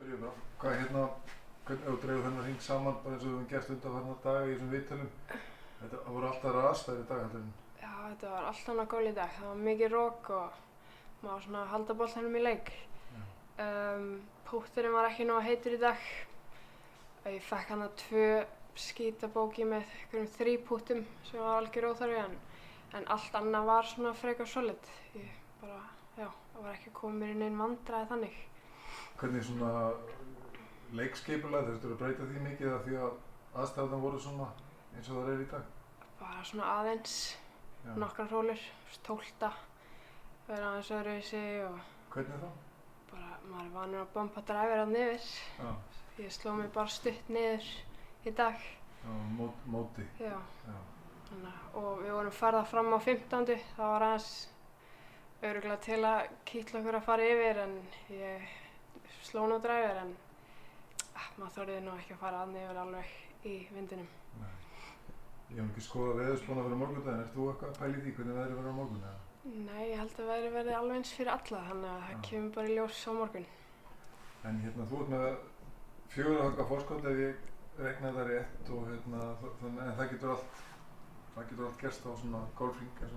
byrjum bara. Hvernig þú dreifur þennan hring saman bara eins og við höfum gert undanfarna daga í þessum viðtölum? Þetta voru alltaf rasfæri dag heldur en? Já, þetta var allt annað gól í dag. Það var mikið rok og maður var svona að halda boltanum í leik. Pútturinn var ekki nógu heitur í dag. Ég fekk hana 2 skítabóki með einhverjum 3 púttum sem var algjör óþarfi en allt annað var svona frekar solid. Ég bara, já, það var ekki komið mér í nein vandræði þannig. Hvernig svona leikskipulag, þurftur að breyta því mikið af því að aðstæðurnar voru svona eins og það er í dag? Bara svona aðeins, nokkrar rólur, 12, vera aðeins öðruvísi og... Hvernig þá? Bara, maður er vanur að bomba driver þarna yfir. Já. Ég sló mig bara stutt niður í dag. Já, móti. Já. Og við vorum ferða fram á 15. Það var aðeins örugglega til að kitla okkur að fara yfir en ég sló nú driver en maður þorði nú ekki að fara þarna yfir alveg í vindinum. Nei. Ég hef ekki skoðað veðurspána fyrir morgundaginn. Ert þú eitthvað að pæla í því hvernig veðrið verður á morgun eða? Nei, ég held að veðrið verði alveg eins fyrir alla þannig að það kemur bara í ljós á morgun. En þú ert með 4 högga forskot ef ég reiknaði það rétt og en það getur allt gerst á svona golfhring eins og